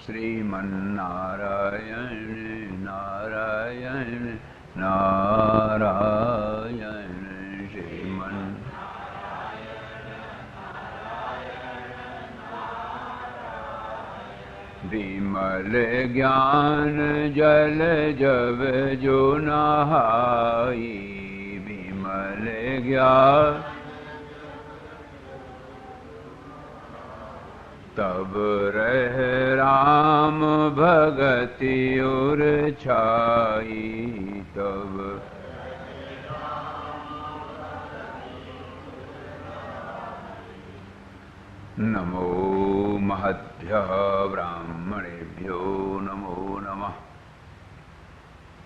श्रीमन्नारायण नारायण नारायण श्रीमन् विमल ज्ञान जल जब जो नहाई विमल ज्ञान तब रह राम भगति उर छाई तब नमो महद्भ्यः ब्राह्मणेभ्यो नमो नमः।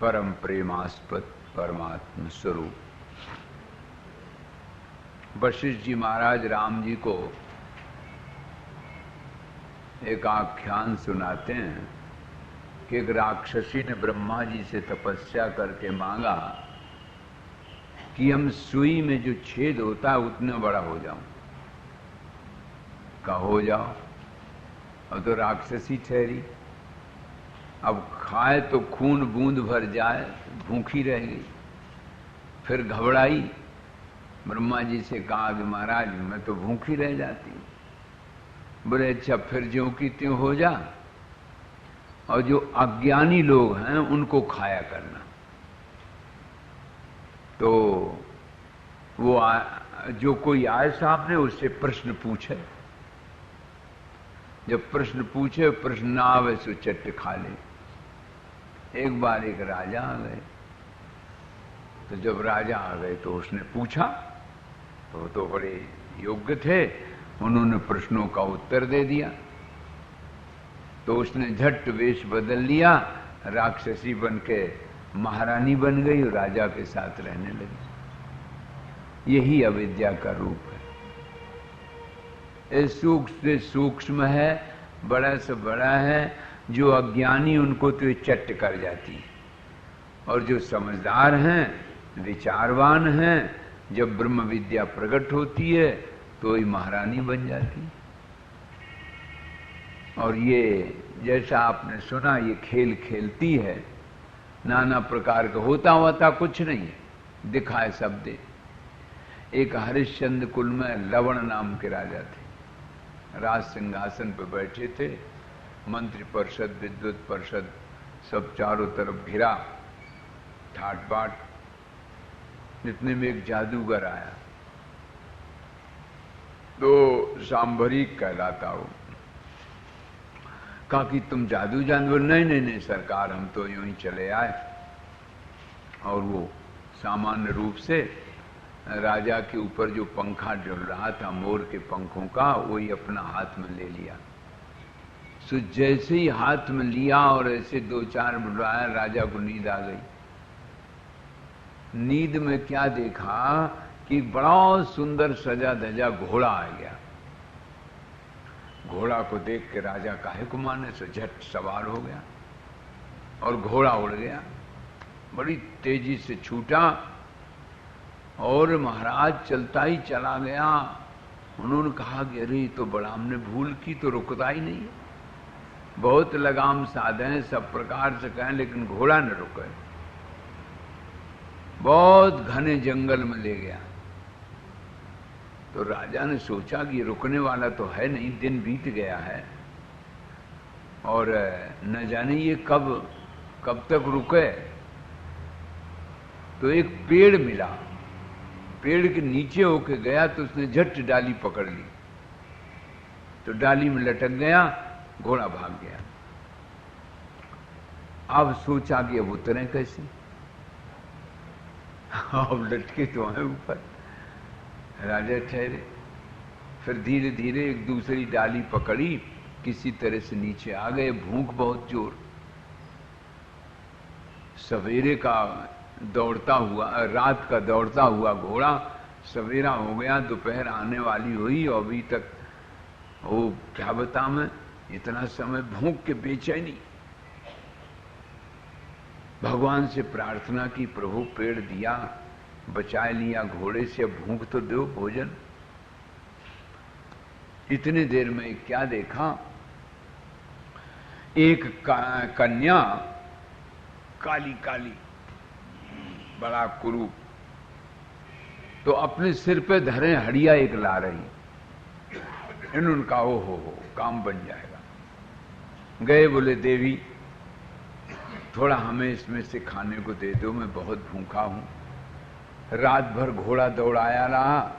परम प्रेमास्पद परमात्म स्वरूप वशिष्ठ जी महाराज राम जी को एक आख्यान सुनाते हैं कि एक राक्षसी ने ब्रह्मा जी से तपस्या करके मांगा कि हम सुई में जो छेद होता है उतना बड़ा हो जाऊं। का हो जाओ। अब तो राक्षसी ठहरी, अब खाए तो खून बूंद भर जाए, भूखी रह गई। फिर घबराई, ब्रह्मा जी से कहा कि महाराज मैं तो भूखी रह जाती हूं। बोले अच्छा फिर ज्यों की त्यों हो जा, और जो अज्ञानी लोग हैं उनको खाया करना। तो वो जो कोई आए सामने उससे प्रश्न पूछे, जब प्रश्न पूछे प्रश्न ना आवे सो चट्ट खा ले। एक बार एक राजा आ गए, तो जब राजा आ गए तो उसने पूछा, तो बड़े योग्य थे, उन्होंने प्रश्नों का उत्तर दे दिया। तो उसने झट वेश बदल लिया, राक्षसी बन के महारानी बन गई और राजा के साथ रहने लगी। यही अविद्या का रूप है। ये सूक्ष्म से सूक्ष्म है, बड़ा से बड़ा है। जो अज्ञानी उनको तो ये चट्ट कर जाती है, और जो समझदार हैं विचारवान हैं, जब ब्रह्म विद्या प्रकट होती है तो ही महारानी बन जाती। और ये जैसा आपने सुना ये खेल खेलती है, नाना प्रकार का होता होता कुछ नहीं है, दिखाए सब दे। एक हरिश्चंद्र कुल में लवण नाम के राजा थे, राज सिंहासन पर बैठे थे, मंत्री परिषद विद्युत परिषद सब चारों तरफ घिरा, ठाट बाट। इतने में एक जादूगर आया, तो सांभरी कहलाता हो, कहा कि तुम जादू जानते? नहीं नहीं नहीं सरकार, हम तो यूं ही चले आए। और वो सामान्य रूप से राजा के ऊपर जो पंखा डल रहा था मोर के पंखों का, वही अपना हाथ में ले लिया। सो जैसे ही हाथ में लिया और ऐसे दो चार बुलाया, राजा को नींद आ गई। नींद में क्या देखा कि बड़ा सुंदर सजा धजा घोड़ा आ गया। घोड़ा को देख के राजा काहे को माने से झट सवार हो गया और घोड़ा उड़ गया, बड़ी तेजी से छूटा और महाराज चलता ही चला गया। उन्होंने कहा कि अरे तो बड़ा हमने भूल की, तो रुकता ही नहीं। बहुत लगाम साधे सब प्रकार से कहें, लेकिन घोड़ा न रुके। बहुत घने जंगल में ले गया। तो राजा ने सोचा कि रुकने वाला तो है नहीं, दिन बीत गया है और न जाने ये कब तक रुके। तो एक पेड़ मिला, पेड़ के नीचे होके गया, तो उसने झट डाली पकड़ ली, तो डाली में लटक गया, घोड़ा भाग गया। अब सोचा कि अब उतरे कैसे, अब लटके तो हैं ऊपर। राजा ठहरे, फिर धीरे धीरे एक दूसरी डाली पकड़ी, किसी तरह से नीचे आ गए। भूख बहुत जोर, सवेरे का दौड़ता हुआ, रात का दौड़ता हुआ घोड़ा, सवेरा हो गया, दोपहर आने वाली हुई और अभी तक वो क्या बता मैं, इतना समय भूख के बेचैनी। भगवान से प्रार्थना की, प्रभु पेड़ दिया, बचा लिया घोड़े से, अब भूख तो दो भोजन। इतने देर में क्या देखा एक कन्या काली काली बड़ा कुरूप, तो अपने सिर पे धरे हड़िया एक ला रही। इन्होंने कहा ओ हो काम बन जाएगा। गए, बोले देवी थोड़ा हमें इसमें से खाने को दे दो, मैं बहुत भूखा हूं। रात भर घोड़ा दौड़ाया रहा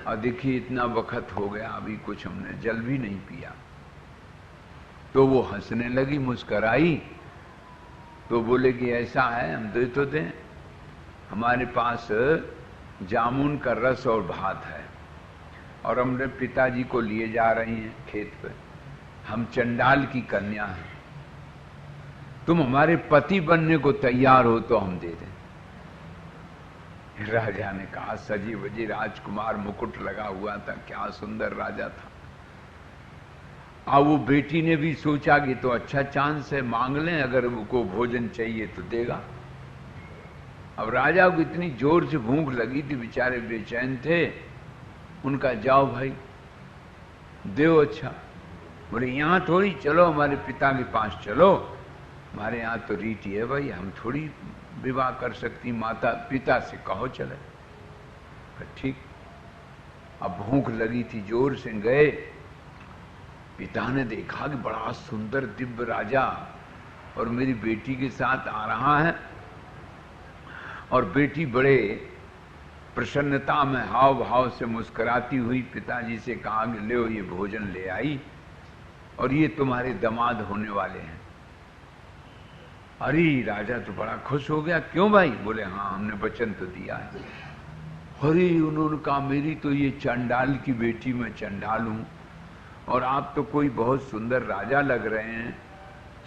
और देखिए इतना वक्त हो गया, अभी कुछ हमने जल भी नहीं पिया। तो वो हंसने लगी, मुस्कराई, तो बोले कि ऐसा है, हम दे तो दें, हमारे पास जामुन का रस और भात है और हमने पिताजी को लिए जा रही हैं खेत पे, हम चंडाल की कन्या हैं, तुम हमारे पति बनने को तैयार हो तो हम दे दें। राजा ने कहा, सजी वजी राजकुमार, मुकुट लगा हुआ था, क्या सुंदर राजा था। अब वो बेटी ने भी सोचा कि तो अच्छा चांस है, मांग लें, अगर उनको भोजन चाहिए तो देगा। अब राजा को इतनी जोर से भूख लगी थी, बेचारे बेचैन थे। उनका जाओ भाई देव, अच्छा। बोले यहां थोड़ी, चलो हमारे पिता के पास चलो, हमारे यहां तो रीति है भाई, हम थोड़ी विवाह कर सकती, माता पिता से कहो चले। ठीक। अब भूख लगी थी, जोर से गए। पिता ने देखा कि बड़ा सुंदर दिव्य राजा और मेरी बेटी के साथ आ रहा है, और बेटी बड़े प्रसन्नता में हाव भाव से मुस्कुराती हुई पिताजी से कहा कि ले ये भोजन ले आई और ये तुम्हारे दामाद होने वाले हैं। अरे राजा तो बड़ा खुश हो गया। क्यों भाई? बोले हाँ, हमने वचन तो दिया है। अरे उन्होंने कहा, मेरी तो ये चंडाल की बेटी, मैं चंडाल हूं और आप तो कोई बहुत सुंदर राजा लग रहे हैं,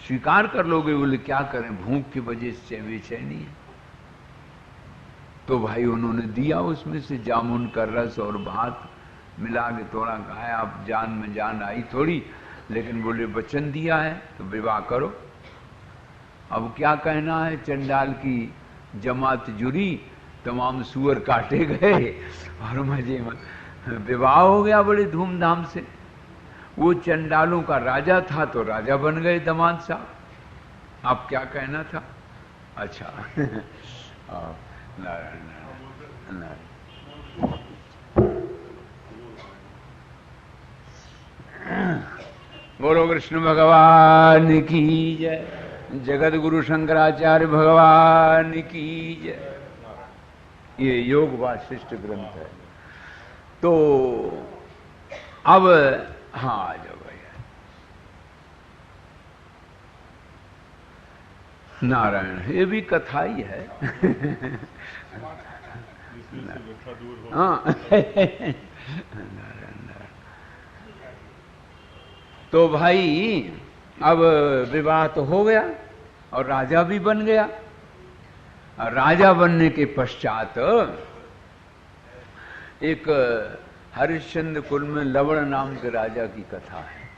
स्वीकार कर लोगे? बोले क्या करें, भूख की वजह से बेचैनी है। तो भाई उन्होंने दिया, उसमें से जामुन का रस और भात मिला के थोड़ा खाया। अब जान में जान आई थोड़ी, लेकिन बोले वचन दिया है तो विवाह करो। अब क्या कहना है, चंडाल की जमात जुड़ी, तमाम सुअर काटे गए और मजे में विवाह हो गया बड़े धूमधाम से। वो चंडालों का राजा था तो राजा बन गए दामाद साहब। आप क्या कहना था? अच्छा नारायण नारायण नारायण। बोलो कृष्ण भगवान की जय, जगत गुरु शंकराचार्य भगवान की जय। ये योग वासिष्ठ ग्रंथ है। तो अब हाँ आ जाओ भैया। नारायण, ये भी कथा ही है। हाँ नारायण। तो भाई अब विवाह तो हो गया और राजा भी बन गया। राजा बनने के पश्चात एक हरिश्चंद्र कुल में लवण नाम के राजा की कथा है।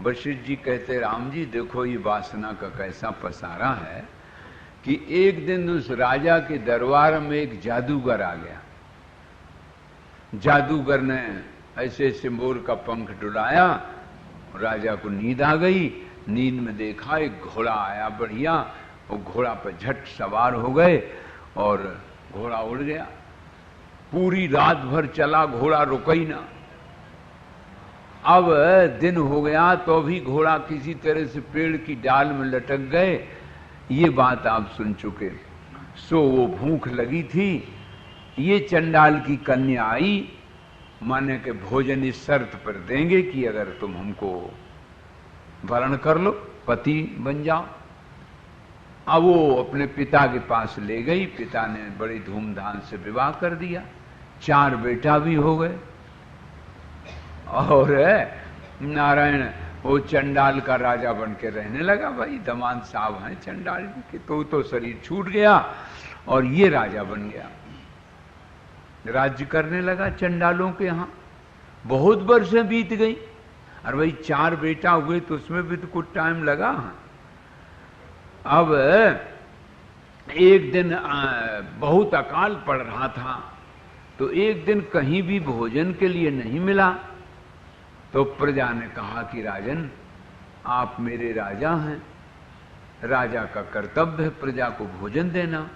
वशिष्ठ जी कहते, राम जी देखो ये वासना का कैसा पसारा है कि एक दिन उस राजा के दरबार में एक जादूगर आ गया। जादूगर ने ऐसे ऐसे मोर का पंख डुलाया, राजा को नींद आ गई। नींद में देखा एक घोड़ा आया बढ़िया, वो घोड़ा पर झट सवार हो गए और घोड़ा उड़ गया। पूरी रात भर चला, घोड़ा रुका ही ना। अब दिन हो गया तो भी घोड़ा किसी तरह से पेड़ की डाल में लटक गए। ये बात आप सुन चुके। सो वो भूख लगी थी, ये चंडाल की कन्या आई, माने के भोजन इस शर्त पर देंगे कि अगर तुम हमको वरण कर लो, पति बन जाओ। अब वो अपने पिता के पास ले गई। पिता ने बड़ी धूमधाम से विवाह कर दिया, 4 बेटा भी हो गए। और नारायण वो चंडाल का राजा बन के रहने लगा। भाई दामाद साहब हैं चंडाल के, तो शरीर छूट गया और ये राजा बन गया, राज्य करने लगा चंडालों के यहाँ। बहुत वर्षें बीत गई। और भाई 4 बेटा हुए तो उसमें भी तो कुछ टाइम लगा। अब एक दिन बहुत अकाल पड़ रहा था, तो एक दिन कहीं भी भोजन के लिए नहीं मिला। तो प्रजा ने कहा कि राजन आप मेरे राजा हैं, राजा का कर्तव्य है प्रजा को भोजन देना,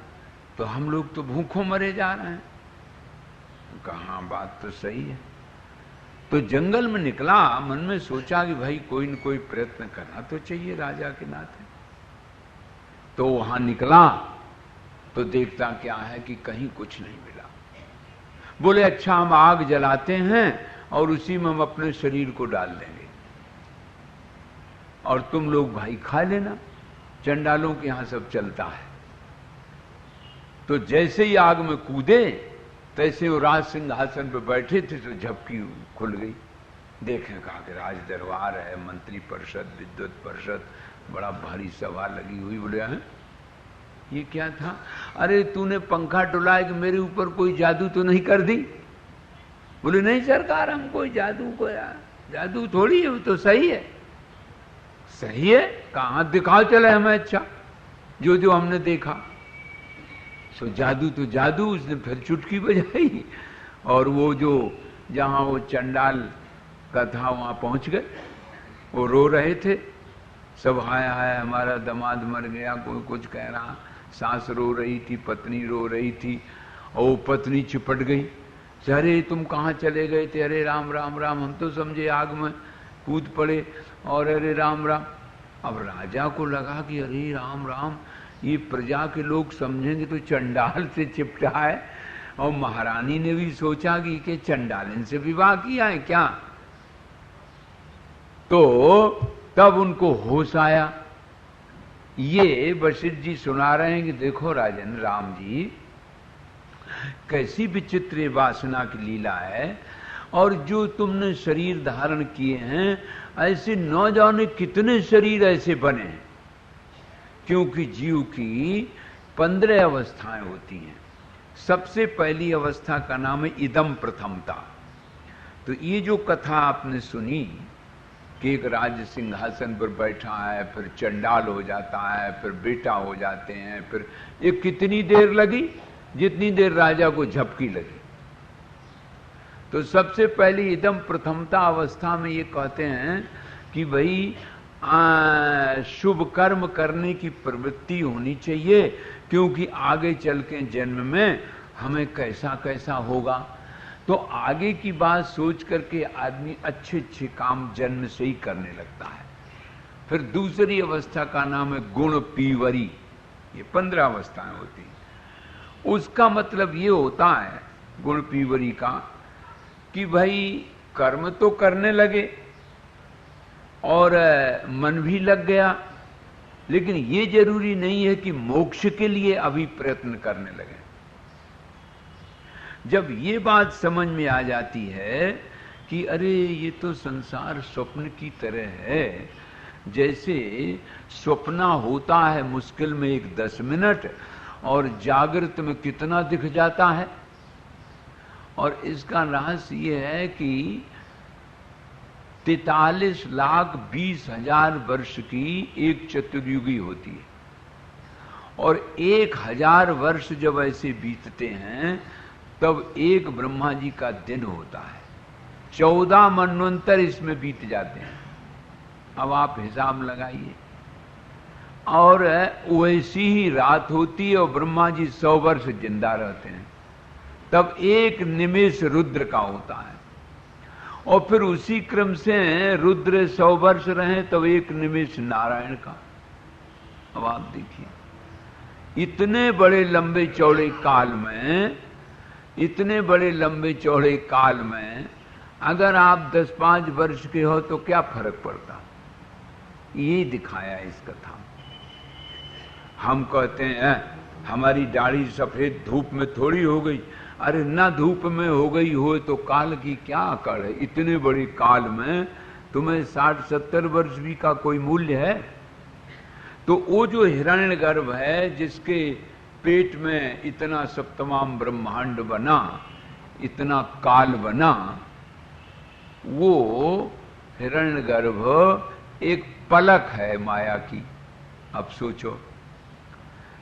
तो हम लोग तो भूखों मरे जा रहे हैं। कहा बात तो सही है। तो जंगल में निकला, मन में सोचा कि भाई कोई न कोई प्रयत्न करना तो चाहिए राजा के नाते। तो वहां निकला तो देखता क्या है कि कहीं कुछ नहीं मिला। बोले अच्छा हम आग जलाते हैं और उसी में हम अपने शरीर को डाल देंगे और तुम लोग भाई खा लेना, चंडालों के यहां सब चलता है। तो जैसे ही आग में कूदे तैसे वो राज सिंहासन पर बैठे थे तो झपकी खुल गई। देखें कहा कि राज दरबार है, मंत्री परिषद, विद्युत परिषद, बड़ा भारी सभा लगी हुई। बोले हैं ये क्या था? अरे तूने पंखा डुलाया कि मेरे ऊपर कोई जादू तो नहीं कर दी? बोले नहीं सरकार, हम कोई जादू को जादू थोड़ी है, वो तो सही है। सही है? कहां दिखाओ चले हमें अच्छा जो जो हमने देखा। सो जादू तो जादू। उसने फिर चुटकी बजाई और वो जो जहां वो चंडाल का था वहां पहुंच गए। वो रो रहे थे सब, हाय हाय हमारा दामाद मर गया, कोई कुछ कह रहा, सास रो रही थी, पत्नी रो रही थी और वो पत्नी चिपट गई। अरे तुम कहाँ चले गए थे? अरे राम राम राम, हम तो समझे आग में कूद पड़े और अरे राम राम। अब राजा को लगा कि अरे राम राम, ये प्रजा के लोग समझेंगे तो चंडाल से चिपटा है। और महारानी ने भी सोचा कि चंडालन से विवाह किया है क्या? तो तब उनको होश आया। ये वशिष्ठ जी सुना रहे हैं कि देखो राजन राम जी, कैसी विचित्र वासना की लीला है, और जो तुमने शरीर धारण किए हैं ऐसे न जाने कितने शरीर ऐसे बने हैं। क्योंकि जीव की 15 अवस्थाएं होती हैं। सबसे पहली अवस्था का नाम है इदम प्रथमता। तो ये जो कथा आपने सुनी कि एक राज सिंहासन पर बैठा है, फिर चंडाल हो जाता है, फिर बेटा हो जाते हैं, फिर ये कितनी देर लगी? जितनी देर राजा को झपकी लगी। तो सबसे पहली इदम प्रथमता अवस्था में ये कहते हैं कि भाई शुभ कर्म करने की प्रवृत्ति होनी चाहिए, क्योंकि आगे चल के जन्म में हमें कैसा कैसा होगा। तो आगे की बात सोच करके आदमी अच्छे अच्छे काम जन्म से ही करने लगता है। फिर दूसरी अवस्था का नाम है गुण पीवरी। ये 15 अवस्थाएं होती हैं। उसका मतलब ये होता है गुण पीवरी का कि भाई कर्म तो करने लगे और मन भी लग गया, लेकिन ये जरूरी नहीं है कि मोक्ष के लिए अभी प्रयत्न करने लगे। जब ये बात समझ में आ जाती है कि अरे ये तो संसार स्वप्न की तरह है, जैसे स्वप्न होता है मुश्किल में 10 मिनट और जागृत में कितना दिख जाता है। और इसका रहस्य ये है कि 43,20,000 वर्ष की एक चतुर्युगी होती है, और 1,000 वर्ष जब ऐसे बीतते हैं तब एक ब्रह्मा जी का दिन होता है। 14 मनवंतर इसमें बीत जाते हैं। अब आप हिसाब लगाइए। और वैसी ही रात होती है और ब्रह्मा जी 100 वर्ष जिंदा रहते हैं, तब एक निमेष रुद्र का होता है। और फिर उसी क्रम से रुद्र 100 वर्ष रहे तब एक निमेष नारायण का। अब आप देखिए, इतने बड़े लंबे चौड़े काल में, इतने बड़े लंबे चौड़े काल में अगर आप 10-5 वर्ष के हो तो क्या फर्क पड़ता? ये दिखाया इस कथा में। हम कहते हैं हमारी दाढ़ी सफेद धूप में थोड़ी हो गई। अरे ना धूप में हो गई हो तो काल की क्या अकड़ है? इतने बड़े काल में तुम्हें 60-70 वर्ष भी का कोई मूल्य है? तो वो जो हिरण्यगर्भ है, जिसके पेट में इतना सब तमाम ब्रह्मांड बना, इतना काल बना, वो हिरण्यगर्भ एक पलक है माया की। अब सोचो,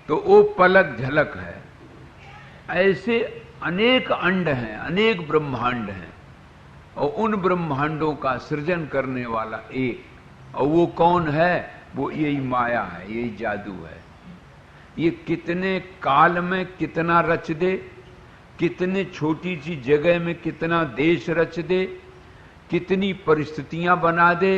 तो वो पलक झलक है। ऐसे अनेक अंड हैं, अनेक ब्रह्मांड हैं, और उन ब्रह्मांडों का सृजन करने वाला एक। और वो कौन है? वो यही माया है, यही जादू है। ये कितने काल में कितना रच दे, कितने छोटी सी जगह में कितना देश रच दे, कितनी परिस्थितियां बना दे,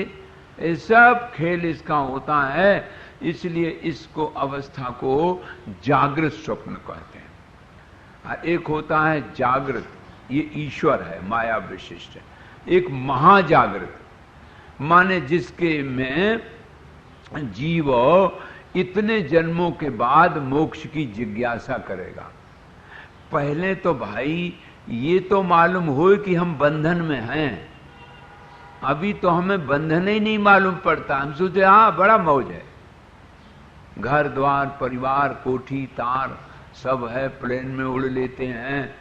ये सब खेल इसका होता है। इसलिए इसको अवस्था को जागृत स्वप्न कहते हैं। एक होता है जागृत, ये ईश्वर है, माया विशिष्ट है। एक महाजागृत माने जिसके में जीव इतने जन्मों के बाद मोक्ष की जिज्ञासा करेगा। पहले तो भाई ये तो मालूम हो कि हम बंधन में हैं, अभी तो हमें बंधन ही नहीं मालूम पड़ता। हम सोचते हाँ बड़ा मौज है, घर द्वार परिवार कोठी तार सब है, प्लेन में उड़ लेते हैं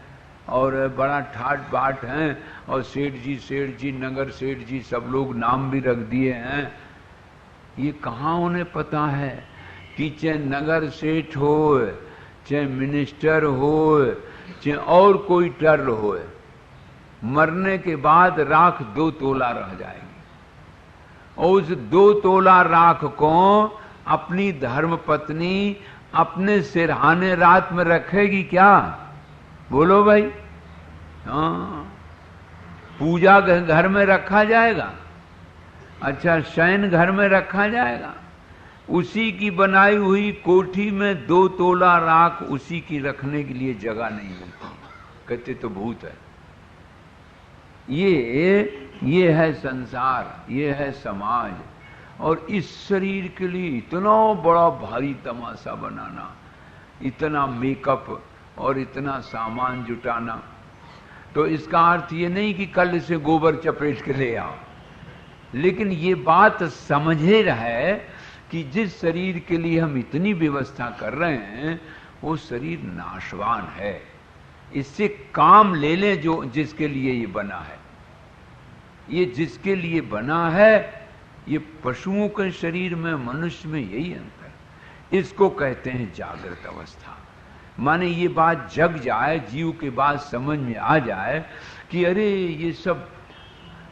और बड़ा ठाट बाट हैं, और सेठ जी नगर सेठ जी सब लोग नाम भी रख दिए हैं। ये कहाँ उन्हें पता है कि चाहे नगर सेठ हो, चाहे मिनिस्टर हो, चाहे और कोई टर्र हो, मरने के बाद राख 2 तोला रह जाएगी, और उस 2 तोला राख को अपनी धर्म पत्नी अपने सिरहाने रात में रखेगी क्या? बोलो भाई। हाँ, पूजा घर में रखा जाएगा, अच्छा शयन घर में रखा जाएगा, उसी की बनाई हुई कोठी में 2 तोला राख उसी की रखने के लिए जगह नहीं मिलती, कहते तो भूत है। ये है संसार, ये है समाज। और इस शरीर के लिए इतना बड़ा भारी तमाशा बनाना, इतना मेकअप और इतना सामान जुटाना, तो इसका अर्थ ये नहीं कि कल से गोबर चपेट के ले आओ, लेकिन ये बात समझे रहे कि जिस शरीर के लिए हम इतनी व्यवस्था कर रहे हैं वो शरीर नाशवान है, इससे काम ले ले जो जिसके लिए ये बना है। ये जिसके लिए बना है, ये पशुओं के शरीर में मनुष्य में यही अंतर। इसको कहते हैं जागृत अवस्था। माने ये बात जग जाए, जीव के बाद समझ में आ जाए कि अरे ये सब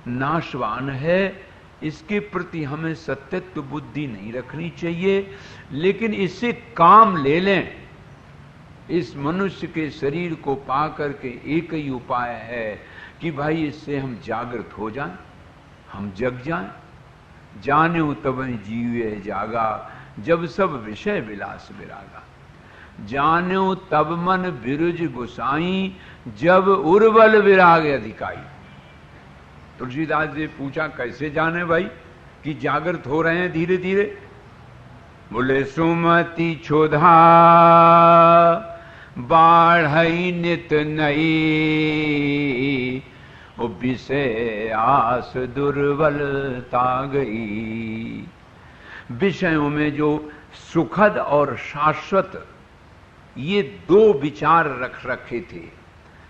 नाशवान है, इसके प्रति हमें सत्यत्व बुद्धि नहीं रखनी चाहिए, लेकिन इससे काम ले लें। इस मनुष्य के शरीर को पा करके एक ही उपाय है कि भाई इससे हम जागृत हो जाएं, हम जग जाएं। जाने तब जीवे जागा, जब सब विषय विलास विरागा। जाने तब मन बिरुज गुसाई, जब उर्वल विराग अधिकाई। तुलसीदास जी पूछा कैसे जाने भाई कि जागृत हो रहे हैं धीरे धीरे? बोले सुमति क्षुधा बाढ़ई नित नई, विषय आस दुर्बलता गई। विषयों में जो सुखद और शाश्वत ये 2 विचार रख रखे थे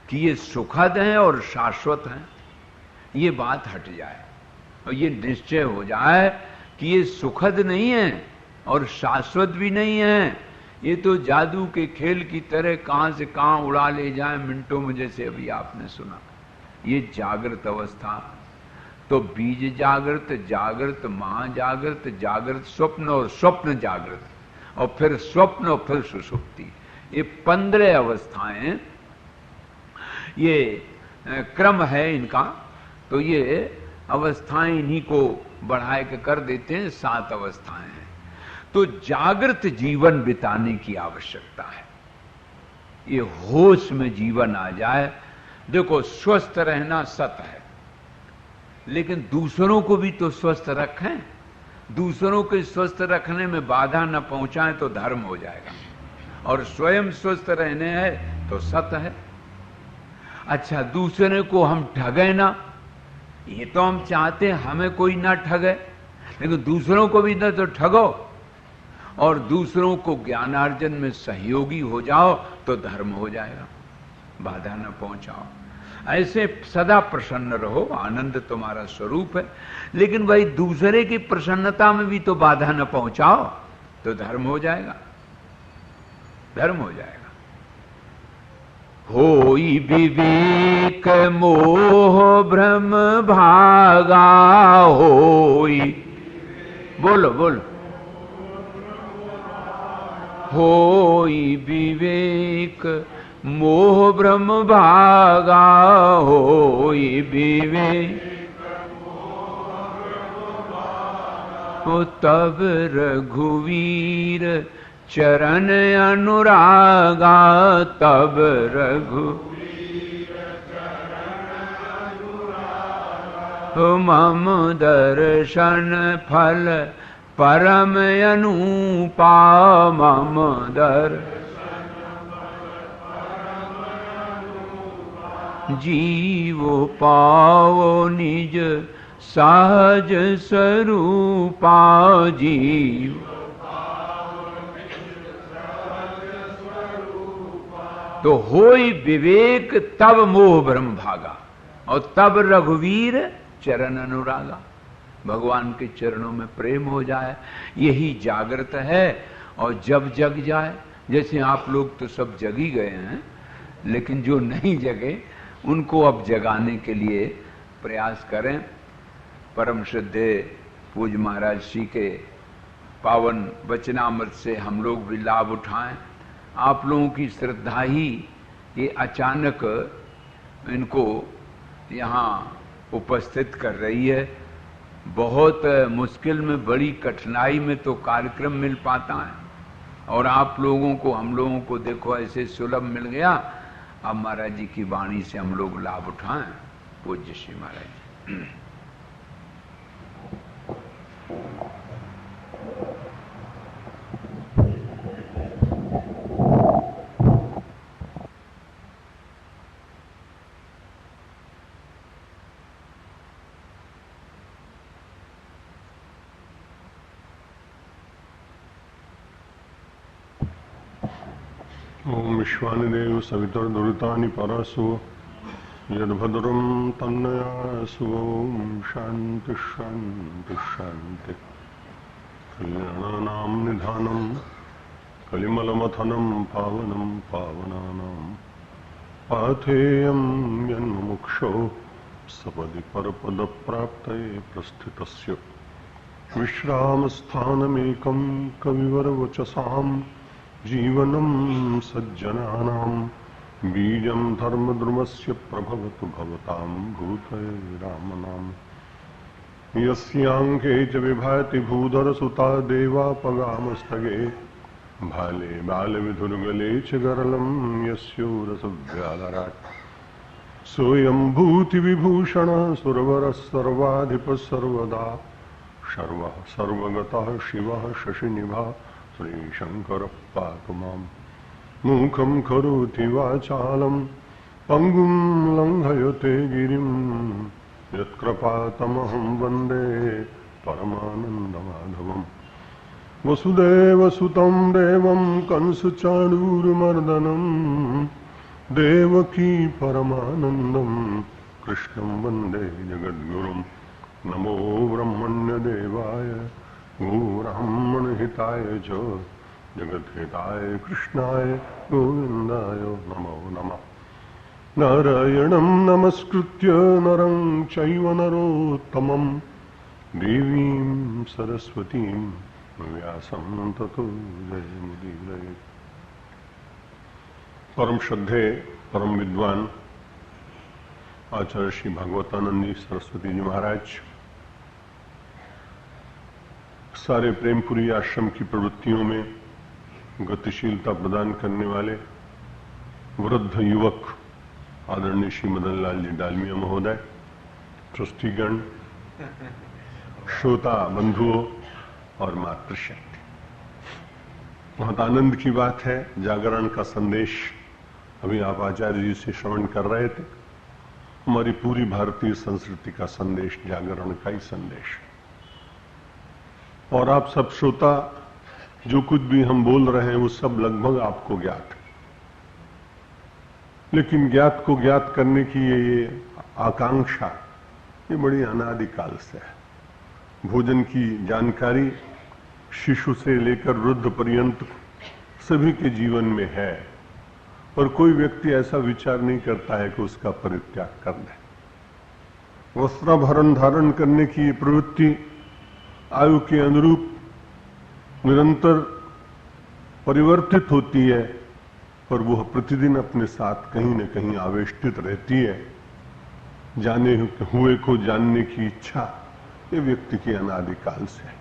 कि ये सुखद हैं और शाश्वत हैं, ये बात हट जाए और ये निश्चय हो जाए कि ये सुखद नहीं है और शाश्वत भी नहीं है, ये तो जादू के खेल की तरह कहां से कहां उड़ा ले जाए मिनटों में, जैसे अभी आपने सुना। ये जागृत अवस्था तो बीज जागृत, जागृत महाजागृत, जागृत स्वप्न और स्वप्न जागृत, और फिर स्वप्न और फिर सुषुप्ति। ये 15 अवस्थाएं, ये क्रम है इनका। तो ये अवस्थाएं इन्हीं को बढ़ाए के कर देते हैं, 7 अवस्थाएं हैं। तो जागृत जीवन बिताने की आवश्यकता है, ये होश में जीवन आ जाए। देखो स्वस्थ रहना सत्य है, लेकिन दूसरों को भी तो स्वस्थ रखें। दूसरों के स्वस्थ रखने में बाधा न पहुंचाएं तो धर्म हो जाएगा, और स्वयं स्वस्थ रहने हैं तो सत्य है। अच्छा, दूसरे को हम ठगे ना, ये तो हम चाहते हैं हमें कोई ना ठगे, लेकिन दूसरों को भी ना तो ठगो, और दूसरों को ज्ञानार्जन में सहयोगी हो जाओ तो धर्म हो जाएगा। बाधा न पहुंचाओ, ऐसे सदा प्रसन्न रहो, आनंद तुम्हारा स्वरूप है। लेकिन भाई दूसरे की प्रसन्नता में भी तो बाधा न पहुंचाओ तो धर्म हो जाएगा, धर्म हो जाएगा। होई विवेक मोह भ्रम भागा, होई बोलो बोलो। होई विवेक मोह ब्रह्म भागा, होई विवेक तब रघुवीर चरण अनुरागा, तब मम दर्शन फल परम अनुपा, मम जीवो पावो निज सहज स्वरूपा, जीव तो होई विवेक तब मोह ब्रह्म भागा, और तब रघुवीर चरण अनुरागा। भगवान के चरणों में प्रेम हो जाए, यही जागृत है। और जब जग जाए, जैसे आप लोग तो सब जग ही गए हैं, लेकिन जो नहीं जगे उनको अब जगाने के लिए प्रयास करें। परम श्रद्धे पूज्य महाराज श्री के पावन वचनामृत से हम लोग भी लाभ उठाएं। आप लोगों की श्रद्धा ही ये अचानक इनको यहाँ उपस्थित कर रही है। बहुत मुश्किल में, बड़ी कठिनाई में तो कार्यक्रम मिल पाता है, और आप लोगों को, हम लोगों को देखो ऐसे सुलभ मिल गया। अब महाराज जी की वाणी से हम लोग लाभ उठाएं। पूज्य श्री महाराज जी। ओम विश्वानिदेव सवितुर्दुरितानि परसु यद्भद्रं तन्नयासु। ओम शांति शांति शांति। कल्याणानां निधानं कलिमलमथनं पावनं पावनानां पाथेयं यन्मुमुक्षो सपदि परपदप्राप्तये प्रस्थितस्य विश्रामस्थानमेकं कविवरवचसाम् जीवनं सज्जनानां बीजं धर्मद्रुमस्य प्रभवतु भवतां भूतये रामनाम। यस्यांके च विभाति भूधरसुता देवापगामस्तगे भाले बालविधुर्गले च गरलं यस्योरसव्यालराट् सोऽयं भूतिविभूषणः सुरवरः सर्वाधिपः सर्वदा सर्वः सर्वगतः शिवः शशिनिभा श्रीशंकर पातु माम्। मूकं करोति वाचालं पंगुं लंघयते गिरिं यत्कृपातमहं वन्दे परमानन्दमाधवम्। वसुदेवसुतं देवं कंसचाणूरमर्दनं देवकी परमानन्दं कृष्णं वन्दे जगद्गुरुं। नमो ब्रह्मण्यदेवाय ब्राह्मणहिताय च जगद्हिताय कृष्णाय गोविन्दाय नमो नमः। नारायणं नमस्कृत्य नरं चैव नरोत्तमं देवीं सरस्वतीं व्यासं ततो जयमुदीरये। परम श्रद्धे परम विद्वान आचार्य श्री भगवतानंद जी सरस्वती जी महाराज सारे प्रेमपुरी आश्रम की प्रवृत्तियों में गतिशीलता प्रदान करने वाले वृद्ध युवक आदरणीय श्री मदन लाल जी डालमिया महोदय, ट्रस्टीगण, श्रोता बंधुओं और मातृशक्ति, बहुत आनंद की बात है। जागरण का संदेश अभी आप आचार्य जी से श्रवण कर रहे थे। हमारी पूरी भारतीय संस्कृति का संदेश जागरण का ही संदेश, और आप सब श्रोता जो कुछ भी हम बोल रहे हैं वो सब लगभग आपको ज्ञात है। लेकिन ज्ञात को ज्ञात करने की ये आकांक्षा ये बड़ी अनादिकाल से है। भोजन की जानकारी शिशु से लेकर वृद्ध पर्यंत सभी के जीवन में है, और कोई व्यक्ति ऐसा विचार नहीं करता है कि उसका परित्याग कर दे। वस्त्राभरण धारण करने की प्रवृत्ति आयु के अनुरूप निरंतर परिवर्तित होती है, पर वह प्रतिदिन अपने साथ कहीं न कहीं आवेष्टित रहती है। जाने हुए को जानने की इच्छा ये व्यक्ति की अनादिकाल से है।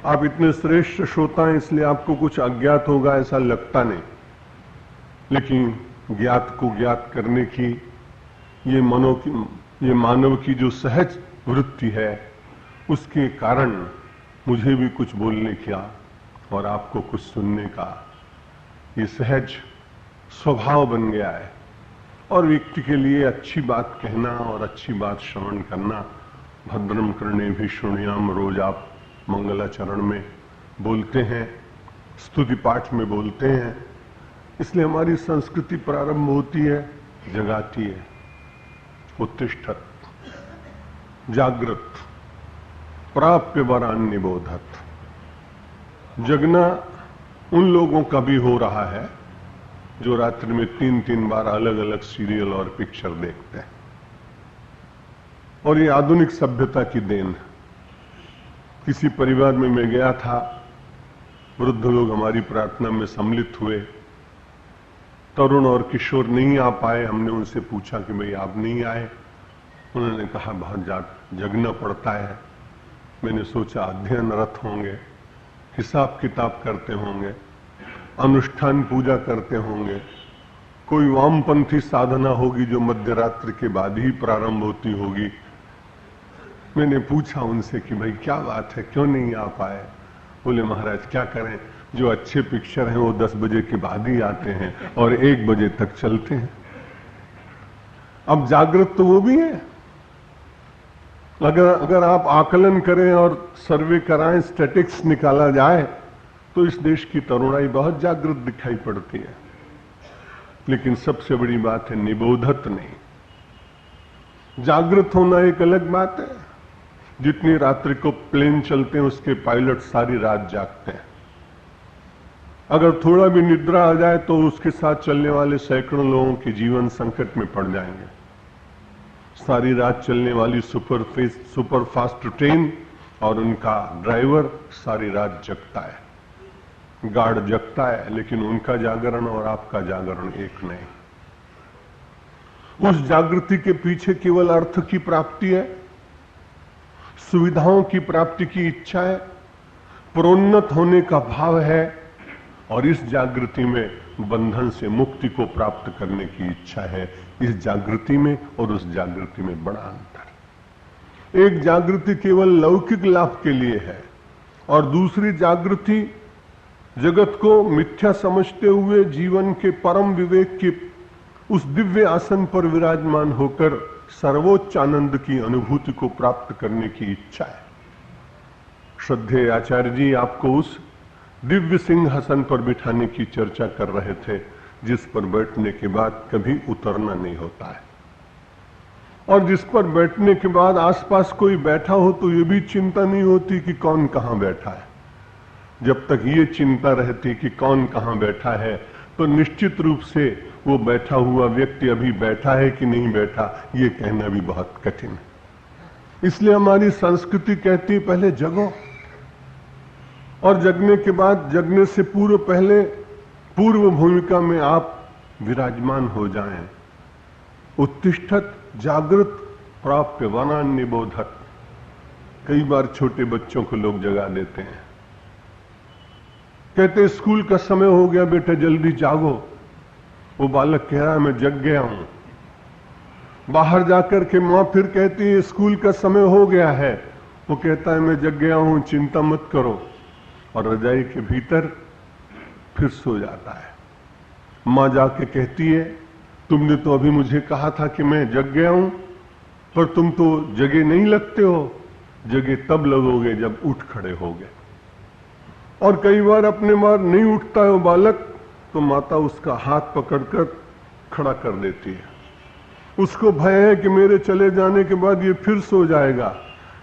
आप इतने श्रेष्ठ श्रोता हैं, इसलिए आपको कुछ अज्ञात होगा ऐसा लगता नहीं, लेकिन ज्ञात को ज्ञात करने की ये मानव की जो सहज वृत्ति है, उसके कारण मुझे भी कुछ बोलने का और आपको कुछ सुनने का ये सहज स्वभाव बन गया है। और व्यक्ति के लिए अच्छी बात कहना और अच्छी बात श्रवण करना, भद्रम कर्णे भी शृणुयाम, रोज आप मंगलाचरण में बोलते हैं, स्तुति पाठ में बोलते हैं, इसलिए हमारी संस्कृति प्रारंभ होती है, जगाती है। उत्तिष्ठत, जागृत, प्राप्य वरान निबोधत। जगना उन लोगों का भी हो रहा है जो रात्रि में 3-3 बार अलग अलग सीरियल और पिक्चर देखते हैं, और ये आधुनिक सभ्यता की देन है। किसी परिवार में मैं गया था, वृद्ध लोग हमारी प्रार्थना में सम्मिलित हुए, तरुण और किशोर नहीं आ पाए। हमने उनसे पूछा कि भाई आप नहीं आए? उन्होंने कहा बहुत जगना पड़ता है। मैंने सोचा अध्ययनरत होंगे, हिसाब किताब करते होंगे, अनुष्ठान पूजा करते होंगे, कोई वामपंथी साधना होगी जो मध्यरात्रि के बाद ही प्रारंभ होती होगी। मैंने पूछा उनसे कि भाई क्या बात है, क्यों नहीं आ पाए? बोले महाराज क्या करें, जो अच्छे पिक्चर हैं वो 10 बजे के बाद ही आते हैं और 1 बजे तक चलते हैं। अब जागृत तो वो भी है। अगर आप आकलन करें और सर्वे कराएं, स्टैटिक्स निकाला जाए, तो इस देश की तरुणाई बहुत जागृत दिखाई पड़ती है। लेकिन सबसे बड़ी बात है निबोधत नहीं। जागृत होना एक अलग बात है। जितनी रात्रि को प्लेन चलते हैं उसके पायलट सारी रात जागते हैं। अगर थोड़ा भी निद्रा आ जाए तो उसके साथ चलने वाले सैकड़ों लोगों के जीवन संकट में पड़ जाएंगे। सारी रात चलने वाली सुपर फास्ट ट्रेन और उनका ड्राइवर सारी रात जगता है, गार्ड जगता है, लेकिन उनका जागरण और आपका जागरण एक नहीं। उस जागृति के पीछे केवल अर्थ की प्राप्ति है, सुविधाओं की प्राप्ति की इच्छा है, प्रोन्नत होने का भाव है, और इस जागृति में बंधन से मुक्ति को प्राप्त करने की इच्छा है। इस जागृति में और उस जागृति में बड़ा अंतर। एक जागृति केवल लौकिक लाभ के लिए है और दूसरी जागृति जगत को मिथ्या समझते हुए जीवन के परम विवेक के उस दिव्य आसन पर विराजमान होकर सर्वोच्च आनंद की अनुभूति को प्राप्त करने की इच्छा है। श्रद्धेय आचार्य जी आपको उस दिव्य सिंहासन पर बिठाने की चर्चा कर रहे थे, जिस पर बैठने के बाद कभी उतरना नहीं होता है, और जिस पर बैठने के बाद आसपास कोई बैठा हो तो ये भी चिंता नहीं होती कि कौन कहां बैठा है। जब तक ये चिंता रहती कि कौन कहां बैठा है, तो निश्चित रूप से वो बैठा हुआ व्यक्ति अभी बैठा है कि नहीं बैठा, ये कहना भी बहुत कठिन है। इसलिए हमारी संस्कृति कहती है पहले जगो, और जगने के बाद, जगने से पहले पूर्व भूमिका में आप विराजमान हो जाएं। उत्तिष्ठत, जागृत, प्राप्य वनान निबोधत। कई बार छोटे बच्चों को लोग जगा देते हैं, कहते स्कूल का समय हो गया बेटा जल्दी जागो। वो बालक कह रहा है मैं जग गया हूं। बाहर जाकर के मां फिर कहती है स्कूल का समय हो गया है। वो कहता है मैं जग गया हूं, चिंता मत करो, और रजाई के भीतर फिर सो जाता है। मां जाके कहती है तुमने तो अभी मुझे कहा था कि मैं जग गया हूं, पर तुम तो जगे नहीं लगते हो। जगे तब लगोगे जब उठ खड़े होगे। और कई बार अपने बार नहीं उठता है वो बालक, तो माता उसका हाथ पकड़कर खड़ा कर देती है। उसको भय है कि मेरे चले जाने के बाद ये फिर सो जाएगा,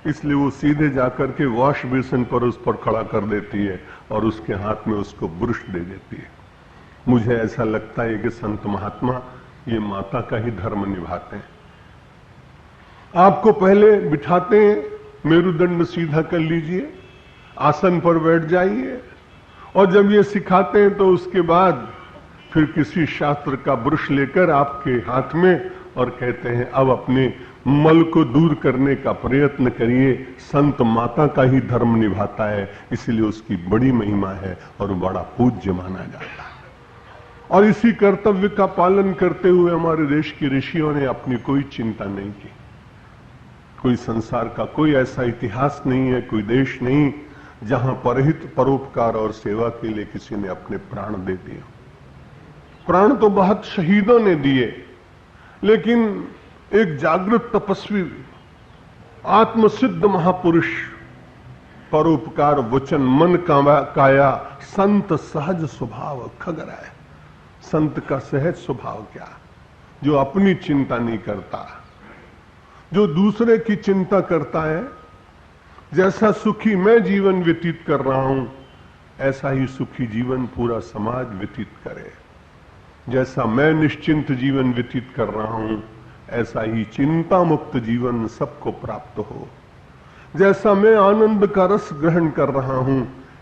इसलिए वो सीधे जाकर के वॉश बेसिन पर उस पर खड़ा कर देती है और उसके हाथ में उसको ब्रश दे देती है। मुझे ऐसा लगता है कि संत महात्मा ये माता का ही धर्म निभाते हैं। आपको पहले बिठाते हैं मेरुदंड सीधा कर लीजिए, आसन पर बैठ जाइए। और जब ये सिखाते हैं तो उसके बाद फिर किसी शास्त्र का ब्रश लेकर आपके हाथ में और कहते हैं अब अपने मल को दूर करने का प्रयत्न करिए। संत माता का ही धर्म निभाता है, इसलिए उसकी बड़ी महिमा है और बड़ा पूज्य माना जाता है। और इसी कर्तव्य का पालन करते हुए हमारे देश के ऋषियों ने अपनी कोई चिंता नहीं की। कोई संसार का कोई ऐसा इतिहास नहीं है, कोई देश नहीं जहां परहित परोपकार और सेवा के लिए किसी ने अपने प्राण दे दिए। प्राण तो बहुत शहीदों ने दिए, लेकिन एक जागृत तपस्वी, आत्मसिद्ध महापुरुष, परोपकार वचन मन काया संत सहज स्वभाव खगराय। संत का सहज स्वभाव क्या? जो अपनी चिंता नहीं करता, जो दूसरे की चिंता करता है। जैसा सुखी मैं जीवन व्यतीत कर रहा हूं, ऐसा ही सुखी जीवन पूरा समाज व्यतीत करे। जैसा मैं निश्चिंत जीवन व्यतीत कर रहा हूं, ऐसा ही चिंता मुक्त जीवन सबको प्राप्त हो। जैसा मैं आनंद का रस ग्रहण कर रहा हूं,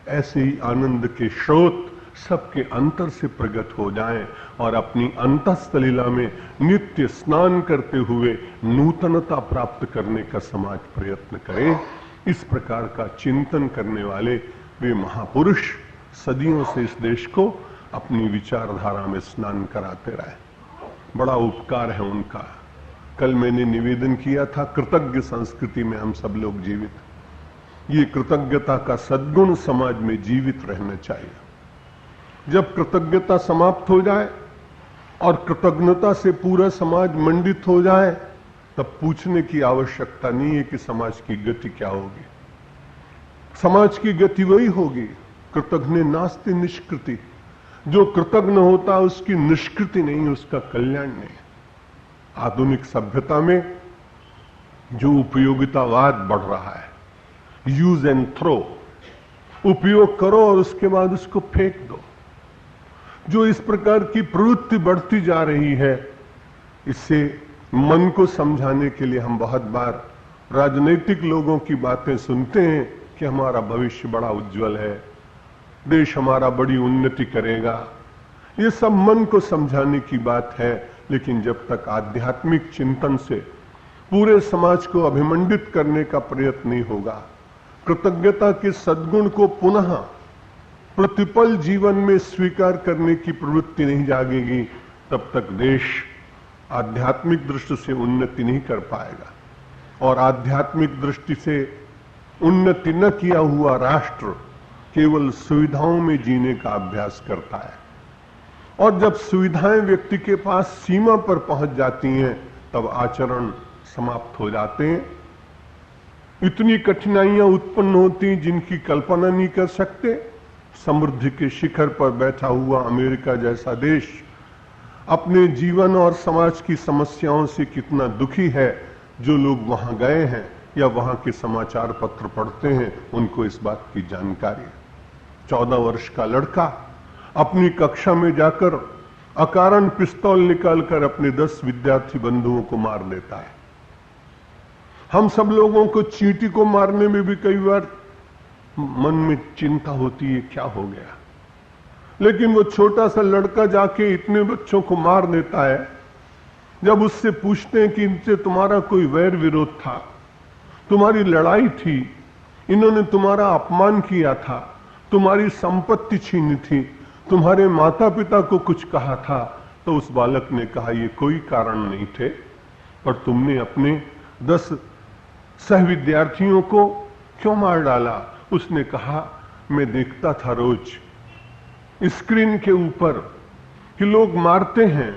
ऐसे ही आनंद के स्रोत सबके अंतर से प्रकट हो जाएं और अपनी अंतःस्थलीला में नित्य स्नान करते हुए नूतनता प्राप्त करने का समाज प्रयत्न करे। इस प्रकार का चिंतन करने वाले वे महापुरुष सदियों से इस देश को अपनी विचारधारा में स्नान कराते रहे। बड़ा उपकार है उनका। कल मैंने निवेदन किया था, कृतज्ञ संस्कृति में हम सब लोग जीवित। ये कृतज्ञता का सद्गुण समाज में जीवित रहना चाहिए। जब कृतज्ञता समाप्त हो जाए और कृतज्ञता से पूरा समाज मंडित हो जाए, तब पूछने की आवश्यकता नहीं है कि समाज की गति क्या होगी। समाज की गति वही होगी, कृतज्ञ नास्ति निष्कृति। जो कृतज्ञ होता उसकी निष्कृति नहीं, उसका कल्याण नहीं। आधुनिक सभ्यता में जो उपयोगितावाद बढ़ रहा है, यूज एंड थ्रो, उपयोग करो और उसके बाद उसको फेंक दो, जो इस प्रकार की प्रवृत्ति बढ़ती जा रही है, इससे मन को समझाने के लिए हम बहुत बार राजनीतिक लोगों की बातें सुनते हैं कि हमारा भविष्य बड़ा उज्जवल है, देश हमारा बड़ी उन्नति करेगा। ये सब मन को समझाने की बात है, लेकिन जब तक आध्यात्मिक चिंतन से पूरे समाज को अभिमंडित करने का प्रयत्न नहीं होगा, कृतज्ञता के सद्गुण को पुनः प्रतिपल जीवन में स्वीकार करने की प्रवृत्ति नहीं जागेगी, तब तक देश आध्यात्मिक दृष्टि से उन्नति नहीं कर पाएगा। और आध्यात्मिक दृष्टि से उन्नति न किया हुआ राष्ट्र केवल सुविधाओं में जीने का अभ्यास करता है। और जब सुविधाएं व्यक्ति के पास सीमा पर पहुंच जाती हैं, तब आचरण समाप्त हो जाते हैं। इतनी कठिनाइयां उत्पन्न होती जिनकी कल्पना नहीं कर सकते। समृद्धि के शिखर पर बैठा हुआ अमेरिका जैसा देश अपने जीवन और समाज की समस्याओं से कितना दुखी है। जो लोग वहां गए हैं या वहां के समाचार पत्र पढ़ते हैं, उनको इस बात की जानकारी है। 14 वर्ष का लड़का अपनी कक्षा में जाकर अकारण पिस्तौल निकालकर अपने 10 विद्यार्थी बंधुओं को मार देता है। हम सब लोगों को चींटी को मारने में भी कई बार मन में चिंता होती है, क्या हो गया। लेकिन वो छोटा सा लड़का जाके इतने बच्चों को मार देता है। जब उससे पूछते हैं कि इनसे तुम्हारा कोई वैर विरोध था, तुम्हारी लड़ाई थी, इन्होंने तुम्हारा अपमान किया था, तुम्हारी संपत्ति छीनी थी, तुम्हारे माता पिता को कुछ कहा था, तो उस बालक ने कहा ये कोई कारण नहीं थे, पर तुमने अपने 10 सहविद्यार्थियों को क्यों मार डाला। उसने कहा मैं देखता था रोज स्क्रीन के ऊपर कि लोग मारते हैं,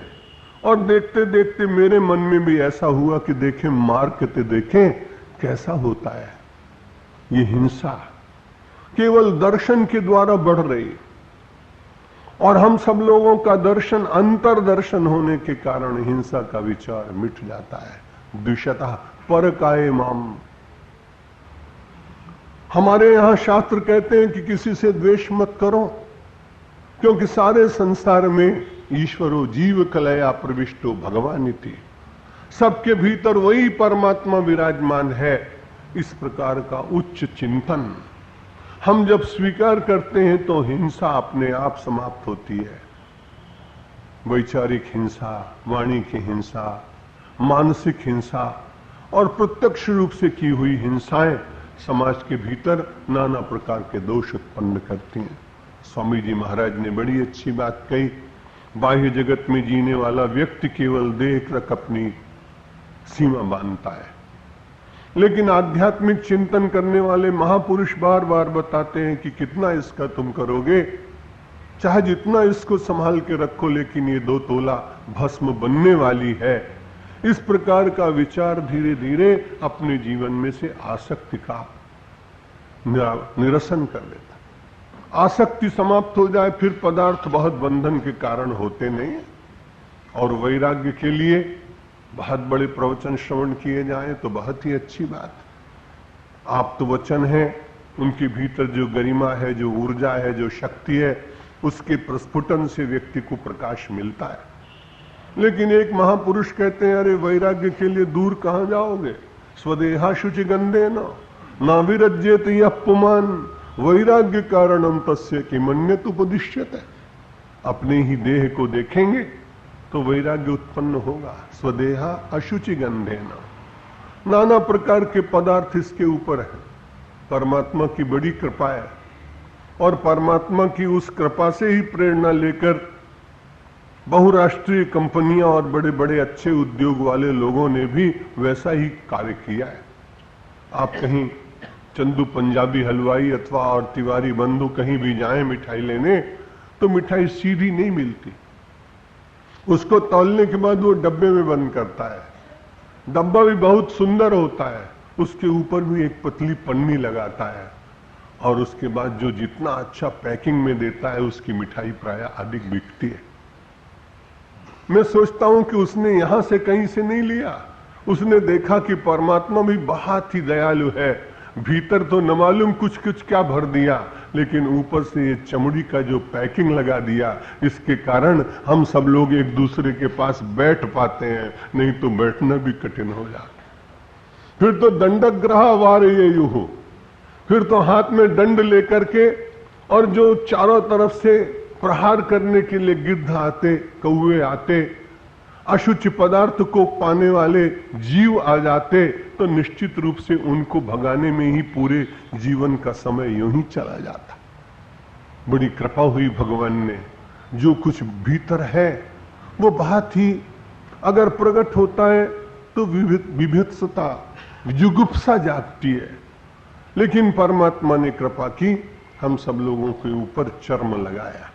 और देखते देखते मेरे मन में भी ऐसा हुआ कि देखें मार के देखें कैसा होता है। ये हिंसा केवल दर्शन के द्वारा बढ़ रही, और हम सब लोगों का दर्शन अंतर्दर्शन होने के कारण हिंसा का विचार मिट जाता है। द्विषतः परकाये माम। हमारे यहां शास्त्र कहते हैं कि किसी से द्वेष मत करो, क्योंकि सारे संसार में ईश्वरो जीव कलया प्रविष्टो भगवान इति। सबके भीतर वही परमात्मा विराजमान है, इस प्रकार का उच्च चिंतन हम जब स्वीकार करते हैं तो हिंसा अपने आप समाप्त होती है। वैचारिक हिंसा, वाणी की हिंसा, मानसिक हिंसा और प्रत्यक्ष रूप से की हुई हिंसाएं समाज के भीतर नाना प्रकार के दोष उत्पन्न करती हैं। स्वामी जी महाराज ने बड़ी अच्छी बात कही, बाह्य जगत में जीने वाला व्यक्ति केवल देख रख अपनी सीमा बांधता है, लेकिन आध्यात्मिक चिंतन करने वाले महापुरुष बार बार बताते हैं कि कितना इसका तुम करोगे, चाहे जितना इसको संभाल के रखो, लेकिन ये 2 तोला भस्म बनने वाली है। इस प्रकार का विचार धीरे धीरे अपने जीवन में से आसक्ति का निरसन कर देता। आसक्ति समाप्त हो जाए फिर पदार्थ बहुत बंधन के कारण होते नहीं। और वैराग्य के लिए बहुत बड़े प्रवचन श्रवण किए जाएं तो बहुत ही अच्छी बात। आप तो वचन है, उनके भीतर जो गरिमा है, जो ऊर्जा है, जो शक्ति है, उसके प्रस्फुटन से व्यक्ति को प्रकाश मिलता है। लेकिन एक महापुरुष कहते हैं, अरे वैराग्य के लिए दूर कहां जाओगे, स्वदेहा शुचि गंधे न विरज्येत यः पुमान वैराग्य कारणम तस्य किमन्यत उपदिश्यते। अपने ही देह को देखेंगे तो वैराग्य उत्पन्न होगा। स्वदेहा अशुचि गंधे न, नाना प्रकार के पदार्थ इसके ऊपर है। परमात्मा की बड़ी कृपा है और परमात्मा की उस कृपा से ही प्रेरणा लेकर बहुराष्ट्रीय कंपनियां और बड़े बड़े अच्छे उद्योग वाले लोगों ने भी वैसा ही कार्य किया है। आप कहीं चंदू पंजाबी हलवाई अथवा और तिवारी बंधु कहीं भी जाएं मिठाई लेने तो मिठाई सीधी नहीं मिलती, उसको तौलने के बाद वो डब्बे में बंद करता है। डब्बा भी बहुत सुंदर होता है, उसके ऊपर भी एक पतली पन्नी लगाता है और उसके बाद जो जितना अच्छा पैकिंग में देता है उसकी मिठाई प्राय अधिक बिकती है। मैं सोचता हूं कि उसने यहां से कहीं से नहीं लिया, उसने देखा कि परमात्मा भी बहुत ही दयालु है। भीतर तो न मालूम कुछ कुछ क्या भर दिया, लेकिन ऊपर से ये चमड़ी का जो पैकिंग लगा दिया, इसके कारण हम सब लोग एक दूसरे के पास बैठ पाते हैं, नहीं तो बैठना भी कठिन हो जाता। फिर तो दंडग्रह वारयेयुः, फिर तो हाथ में दंड लेकर के और जो चारों तरफ से प्रहार करने के लिए गिद्ध आते, कौवे आते, अशुचि पदार्थ को पाने वाले जीव आ जाते, तो निश्चित रूप से उनको भगाने में ही पूरे जीवन का समय यूं ही चला जाता। बड़ी कृपा हुई भगवान ने, जो कुछ भीतर है वो बहुत ही अगर प्रकट होता है तो विभित्सता, जुगुप्सा जागती है। लेकिन परमात्मा ने कृपा की, हम सब लोगों के ऊपर चर्म लगाया।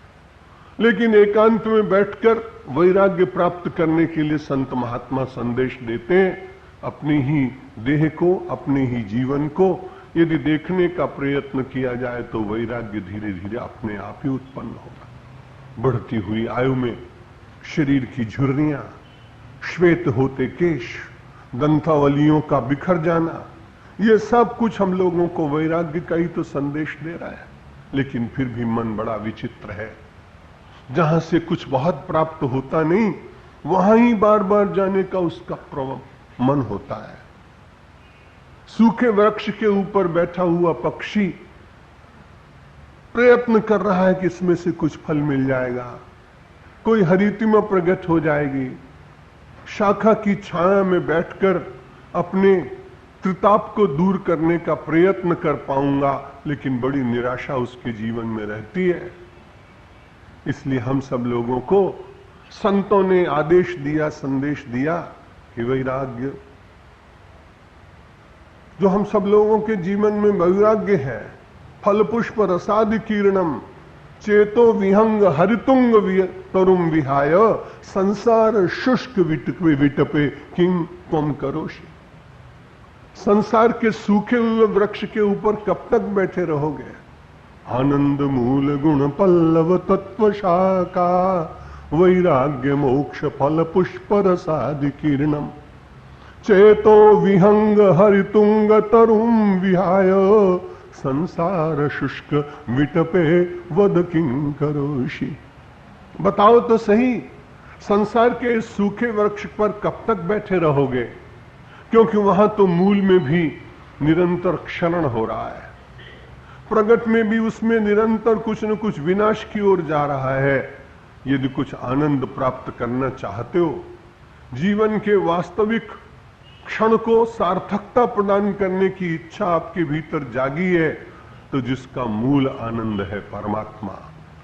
लेकिन एकांत में बैठकर वैराग्य प्राप्त करने के लिए संत महात्मा संदेश देते हैं, अपनी ही देह को, अपने ही जीवन को यदि देखने का प्रयत्न किया जाए तो वैराग्य धीरे धीरे अपने आप ही उत्पन्न होगा। बढ़ती हुई आयु में शरीर की झुर्रियां, श्वेत होते केश, दंतावलियों का बिखर जाना, ये सब कुछ हम लोगों को वैराग्य का ही तो संदेश दे रहा है। लेकिन फिर भी मन बड़ा विचित्र है, जहां से कुछ बहुत प्राप्त होता नहीं, वहां ही बार बार जाने का उसका मन होता है। सूखे वृक्ष के ऊपर बैठा हुआ पक्षी प्रयत्न कर रहा है कि इसमें से कुछ फल मिल जाएगा, कोई हरितिमा प्रकट हो जाएगी, शाखा की छाया में बैठकर अपने त्रिताप को दूर करने का प्रयत्न कर पाऊंगा, लेकिन बड़ी निराशा उसके जीवन में रहती है। इसलिए हम सब लोगों को संतों ने आदेश दिया, संदेश दिया कि वैराग्य, जो हम सब लोगों के जीवन में वैराग्य है, फल पुष्प रसादि कीर्णम चेतो विहंग हरितुंग तरुम विहाय संसार शुष्क विटपे किंग त्वम करोषि। संसार के सूखे हुए वृक्ष के ऊपर कब तक बैठे रहोगे? आनंद मूल गुण पल्लव तत्व शाखा वैराग्य मोक्ष फल पुष्प रसादि कीर्णम चेतो विहंग हरितुंग तरुम विहाय संसार शुष्क विटपे वद किंग करोषि। बताओ तो सही, संसार के इस सूखे वृक्ष पर कब तक बैठे रहोगे? क्योंकि वहां तो मूल में भी निरंतर क्षरण हो रहा है। प्रगट में भी उसमें निरंतर कुछ न कुछ विनाश की ओर जा रहा है। यदि कुछ आनंद प्राप्त करना चाहते हो, जीवन के वास्तविक क्षण को सार्थकता प्रदान करने की इच्छा आपके भीतर जागी है, तो जिसका मूल आनंद है परमात्मा,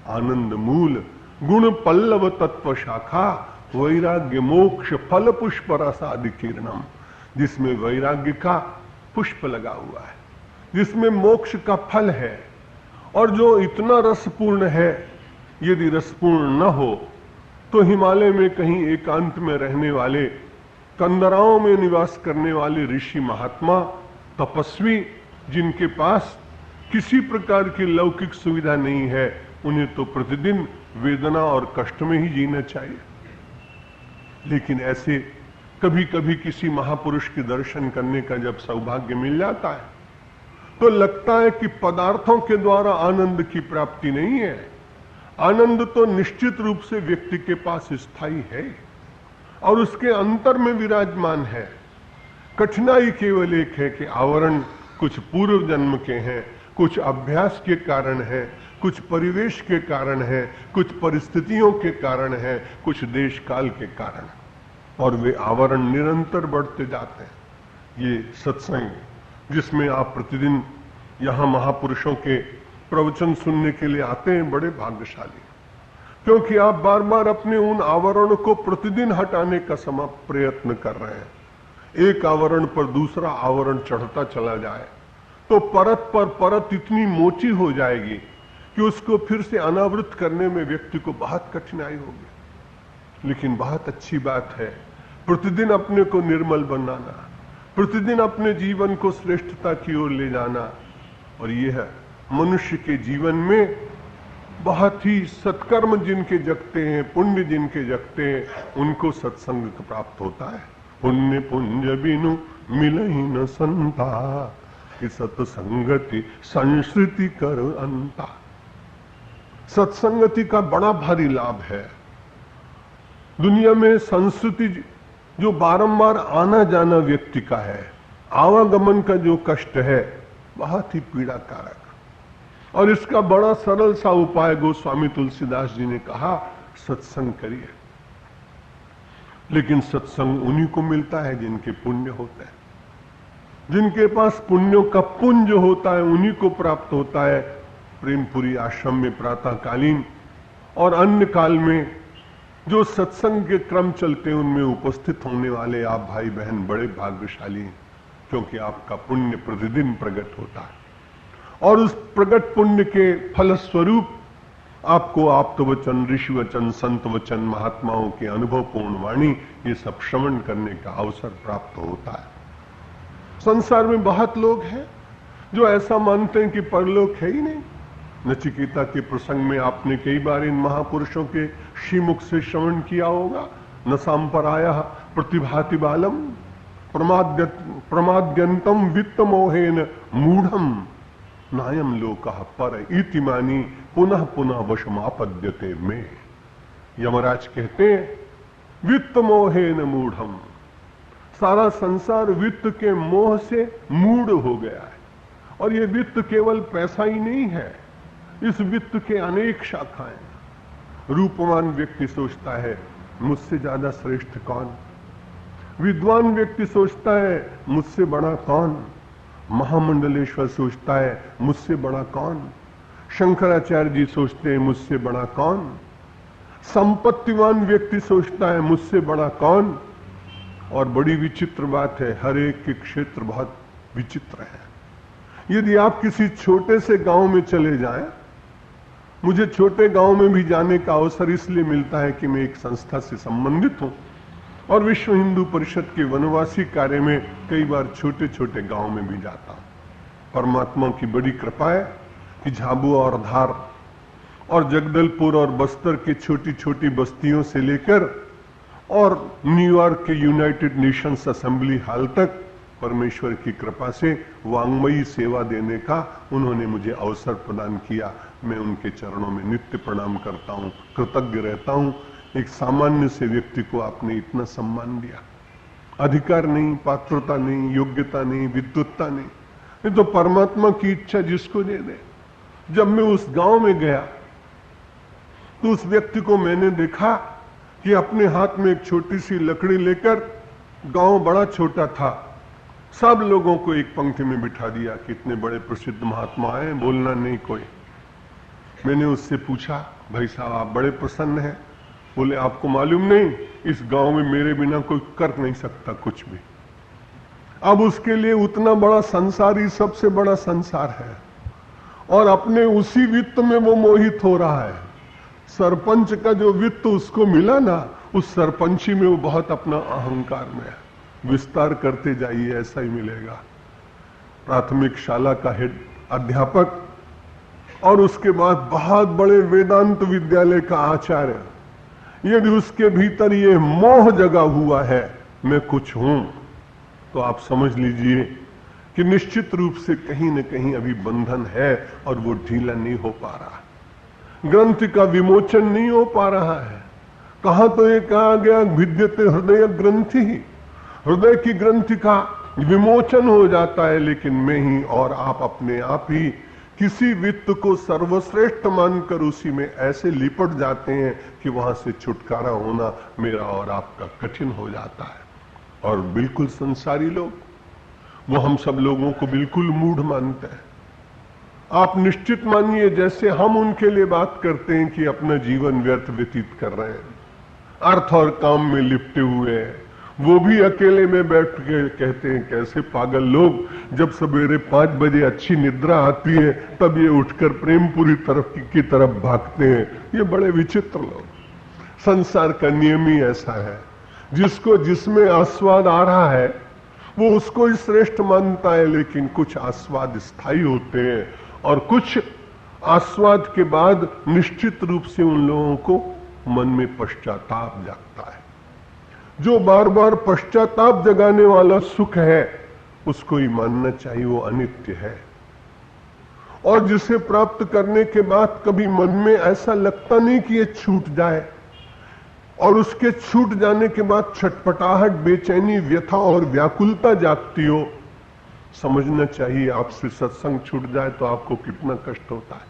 आनंद मूल गुण पल्लव तत्व शाखा वैराग्य मोक्ष फल पुष्प रसादि किरणम, जिसमें वैराग्य का पुष्प लगा हुआ है, जिसमें मोक्ष का फल है, और जो इतना रसपूर्ण है, यदि रसपूर्ण न हो तो हिमालय में कहीं एकांत में रहने वाले, कंदराओं में निवास करने वाले ऋषि महात्मा तपस्वी, जिनके पास किसी प्रकार की लौकिक सुविधा नहीं है, उन्हें तो प्रतिदिन वेदना और कष्ट में ही जीना चाहिए। लेकिन ऐसे कभी कभी किसी महापुरुष के दर्शन करने का जब सौभाग्य मिल जाता है, तो लगता है कि पदार्थों के द्वारा आनंद की प्राप्ति नहीं है। आनंद तो निश्चित रूप से व्यक्ति के पास स्थायी है और उसके अंतर में विराजमान है। कठिनाई केवल एक है कि आवरण कुछ पूर्व जन्म के हैं, कुछ अभ्यास के कारण है, कुछ परिवेश के कारण है, कुछ परिस्थितियों के कारण है, कुछ देश काल के कारण, और वे आवरण निरंतर बढ़ते जाते हैं। ये सत्संग जिसमें आप प्रतिदिन यहां महापुरुषों के प्रवचन सुनने के लिए आते हैं, बड़े भाग्यशाली, क्योंकि आप बार बार अपने उन आवरणों को प्रतिदिन हटाने का प्रयत्न कर रहे हैं। एक आवरण पर दूसरा आवरण चढ़ता चला जाए तो परत पर परत इतनी मोटी हो जाएगी कि उसको फिर से अनावृत करने में व्यक्ति को बहुत कठिनाई होगी। लेकिन बहुत अच्छी बात है प्रतिदिन अपने को निर्मल बनाना, प्रतिदिन अपने जीवन को श्रेष्ठता की ओर ले जाना, और यह मनुष्य के जीवन में बहुत ही सत्कर्म जिनके जगते हैं, पुण्य जिनके जगते हैं, उनको सत्संग प्राप्त होता है। पुण्य पुंज बिनु मिलहि न संता, कि सत्संगति संस्कृति कर अंता। सत्संगति का बड़ा भारी लाभ है। दुनिया में संस्कृति जो बारंबार आना जाना व्यक्ति का है, आवागमन का जो कष्ट है, बहुत ही पीड़ाकारक, और इसका बड़ा सरल सा उपाय गोस्वामी तुलसीदास जी ने कहा, सत्संग करिए। लेकिन सत्संग उन्हीं को मिलता है जिनके पुण्य होते हैं, जिनके पास पुण्यों का पुंज होता है, उन्हीं को प्राप्त होता है। प्रेमपुरी आश्रम में प्रातःकालीन और अन्य काल में जो सत्संग के क्रम चलते हैं, उनमें उपस्थित होने वाले आप भाई बहन बड़े भाग्यशाली हैं, क्योंकि आपका पुण्य प्रतिदिन प्रकट होता है, और उस प्रकट पुण्य के फलस्वरूप आपको आप्त वचन, ऋषि वचन, संत वचन, महात्माओं की अनुभवपूर्ण वाणी, ये सब श्रवण करने का अवसर प्राप्त होता है। संसार में बहुत लोग हैं जो ऐसा मानते हैं कि परलोक है ही नहीं। नचिकेता के प्रसंग में आपने कई बार इन महापुरुषों के श्रीमुख से श्रवण किया होगा। न सांपराया प्रतिभाति बालम प्रमाद्यंतम वित्त मोहेन मूढ़म नायम लोकः पर इति मानी पुनः पुनः वशमापद्यते में। यमराज कहते हैं वित्त मोहेन मूढ़म, सारा संसार वित्त के मोह से मूढ़ हो गया है। और ये वित्त केवल पैसा ही नहीं है, इस वित्त के अनेक शाखाएं। रूपवान व्यक्ति सोचता है मुझसे ज्यादा श्रेष्ठ कौन, विद्वान व्यक्ति सोचता है मुझसे बड़ा कौन, महामंडलेश्वर सोचता है मुझसे बड़ा कौन, शंकराचार्य जी सोचते हैं मुझसे बड़ा कौन, संपत्तिवान व्यक्ति सोचता है मुझसे बड़ा कौन। और बड़ी विचित्र बात है, हर एक के क्षेत्र बहुत विचित्र है। यदि आप किसी छोटे से गांव में चले जाएं, मुझे छोटे गांव में भी जाने का अवसर इसलिए मिलता है कि मैं एक संस्था से संबंधित हूं, और विश्व हिंदू परिषद के वनवासी कार्य में कई बार छोटे छोटे गांव में भी जाता हूं। परमात्मा की बड़ी कृपा है कि झाबुआ और धार और जगदलपुर और बस्तर के छोटी छोटी बस्तियों से लेकर और न्यूयॉर्क के यूनाइटेड नेशंस असेंबली हाल तक परमेश्वर की कृपा से वांग्मयी सेवा देने का उन्होंने मुझे अवसर प्रदान किया। मैं उनके चरणों में नित्य प्रणाम करता हूं, कृतज्ञ रहता हूं। एक सामान्य से व्यक्ति को आपने इतना सम्मान दिया, अधिकार नहीं, पात्रता नहीं, योग्यता नहीं, विद्वत्ता नहीं, ये तो परमात्मा की इच्छा जिसको दे दे। जब मैं उस गांव में गया तो उस व्यक्ति को मैंने देखा कि अपने हाथ में एक छोटी सी लकड़ी लेकर, गांव बड़ा छोटा था, सब लोगों को एक पंक्ति में बिठा दिया कि इतने बड़े प्रसिद्ध महात्मा आए, बोलना नहीं कोई। मैंने उससे पूछा, भाई साहब आप बड़े प्रसन्न हैं? बोले आपको मालूम नहीं, इस गांव में मेरे बिना कोई कर नहीं सकता कुछ भी। अब उसके लिए उतना बड़ा संसार ही सबसे बड़ा संसार है, और अपने उसी वित्त में वो मोहित हो रहा है। सरपंच का जो वित्त उसको मिला ना, उस सरपंची में वो बहुत अपना अहंकार में है। विस्तार करते जाइए, ऐसा ही मिलेगा। प्राथमिक शाला का हेड अध्यापक और उसके बाद बहुत बड़े वेदांत विद्यालय का आचार्य, यदि उसके भीतर ये मोह जगा हुआ है मैं कुछ हूं, तो आप समझ लीजिए कि निश्चित रूप से कहीं न कहीं अभी बंधन है और वो ढीला नहीं हो पा रहा, ग्रंथि का विमोचन नहीं हो पा रहा है। कहां तो ये कहा गया भिद्यते हृदय ग्रंथि, हृदय की ग्रंथि का विमोचन हो जाता है, लेकिन मैं ही और आप अपने आप ही किसी वित्त को सर्वश्रेष्ठ मानकर उसी में ऐसे लिपट जाते हैं कि वहां से छुटकारा होना मेरा और आपका कठिन हो जाता है। और बिल्कुल संसारी लोग, वो हम सब लोगों को बिल्कुल मूढ़ मानते हैं। आप निश्चित मानिए जैसे हम उनके लिए बात करते हैं कि अपना जीवन व्यर्थ व्यतीत कर रहे हैं, अर्थ और काम में लिपटे हुए हैं, वो भी अकेले में बैठ के कहते हैं कैसे पागल लोग, जब सवेरे 5 बजे अच्छी निद्रा आती है तब ये उठकर प्रेमपुरी की तरफ भागते हैं। ये बड़े विचित्र लोग। संसार का नियम ही ऐसा है, जिसको जिसमें आस्वाद आ रहा है वो उसको ही श्रेष्ठ मानता है, लेकिन कुछ आस्वाद स्थायी होते हैं और कुछ आस्वाद के बाद निश्चित रूप से उन लोगों को मन में पश्चाताप जागता है। जो बार बार पश्चाताप जगाने वाला सुख है उसको ही मानना चाहिए वो अनित्य है, और जिसे प्राप्त करने के बाद कभी मन में ऐसा लगता नहीं कि ये छूट जाए, और उसके छूट जाने के बाद छटपटाहट, बेचैनी, व्यथा और व्याकुलता जागती हो। समझना चाहिए आपसे सत्संग छूट जाए तो आपको कितना कष्ट होता है।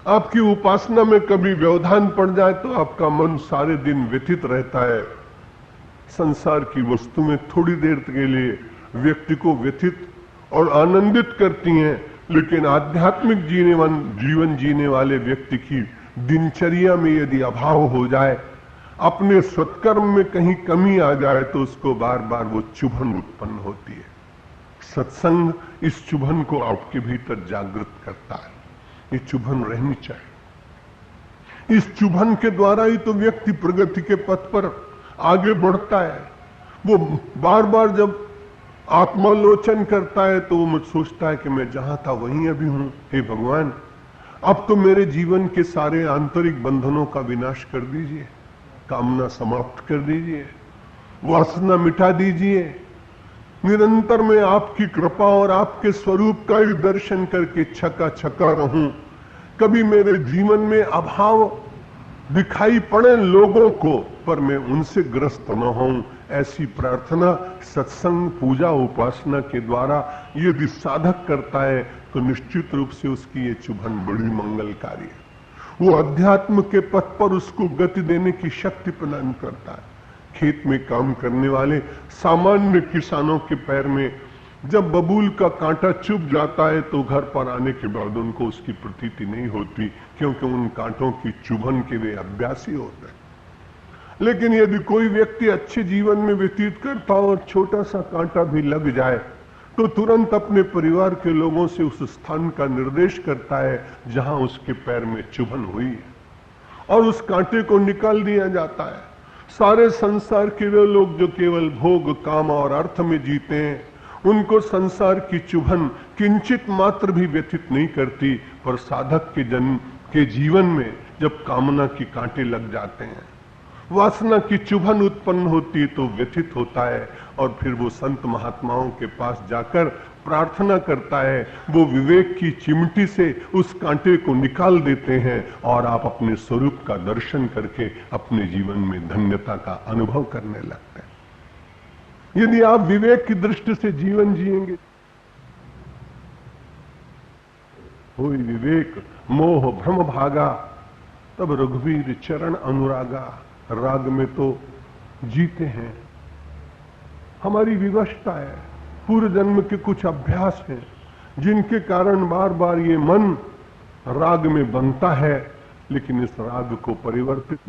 आपकी उपासना में कभी व्यवधान पड़ जाए तो आपका मन सारे दिन व्यथित रहता है। संसार की वस्तु में थोड़ी देर के लिए व्यक्ति को व्यथित और आनंदित करती हैं, लेकिन आध्यात्मिक जीवन जीने वाले व्यक्ति की दिनचर्या में यदि अभाव हो जाए, अपने सत्कर्म में कहीं कमी आ जाए, तो उसको बार बार वो चुभन उत्पन्न होती है। सत्संग इस चुभन को आपके भीतर जागृत करता है। ये चुभन रहनी चाहिए। इस चुभन के द्वारा ही तो व्यक्ति प्रगति के पथ पर आगे बढ़ता है। वो बार बार जब आत्मालोचन करता है तो वो मुझ सोचता है कि मैं जहां था वहीं अभी हूं। हे भगवान, अब तो मेरे जीवन के सारे आंतरिक बंधनों का विनाश कर दीजिए, कामना समाप्त कर दीजिए, वासना मिटा दीजिए। निरंतर मैं आपकी कृपा और आपके स्वरूप का ही दर्शन करके छका रहूं। कभी मेरे जीवन में अभाव दिखाई पड़े लोगों को, पर मैं उनसे ग्रस्त न हूं, ऐसी प्रार्थना सत्संग, पूजा, उपासना के द्वारा यदि साधक करता है तो निश्चित रूप से उसकी ये चुभन बड़ी मंगलकारी है। वो अध्यात्म के पथ पर उसको गति देने की शक्ति प्रदान करता है। खेत में काम करने वाले सामान्य किसानों के पैर में जब बबूल का कांटा चुभ जाता है तो घर पर आने के बाद उनको उसकी प्रतीति नहीं होती, क्योंकि उन कांटों की चुभन के वे अभ्यासी होते हैं। लेकिन यदि कोई व्यक्ति अच्छे जीवन में व्यतीत करता और छोटा सा कांटा भी लग जाए तो तुरंत अपने परिवार के लोगों से उस स्थान का निर्देश करता है जहां उसके पैर में चुभन हुई है, और उस कांटे को निकाल दिया जाता है। सारे संसार के वे लोग जो केवल भोग, काम और अर्थ में जीते हैं, उनको संसार की चुभन किंचित मात्र भी व्यथित नहीं करती, पर साधक के जीवन में जब कामना की कांटे लग जाते हैं, वासना की चुभन उत्पन्न होती है, तो व्यथित होता है और फिर वो संत महात्माओं के पास जाकर प्रार्थना करता है। वो विवेक की चिमटी से उस कांटे को निकाल देते हैं और आप अपने स्वरूप का दर्शन करके अपने जीवन में धन्यता का अनुभव करने लगते हैं। यदि आप विवेक की दृष्टि से जीवन जिएंगे हुई विवेक मोह भ्रम भागा, तब रघुवीर चरण अनुरागा। राग में तो जीते हैं, हमारी विवशता है, पूर्व जन्म के कुछ अभ्यास हैं जिनके कारण बार बार ये मन राग में बनता है, लेकिन इस राग को परिवर्तित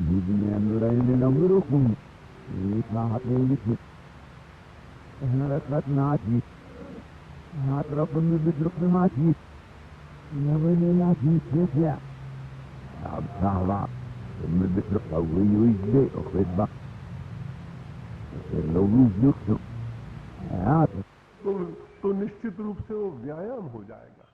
तो निश्चित रूप से वो व्यायाम हो जाएगा।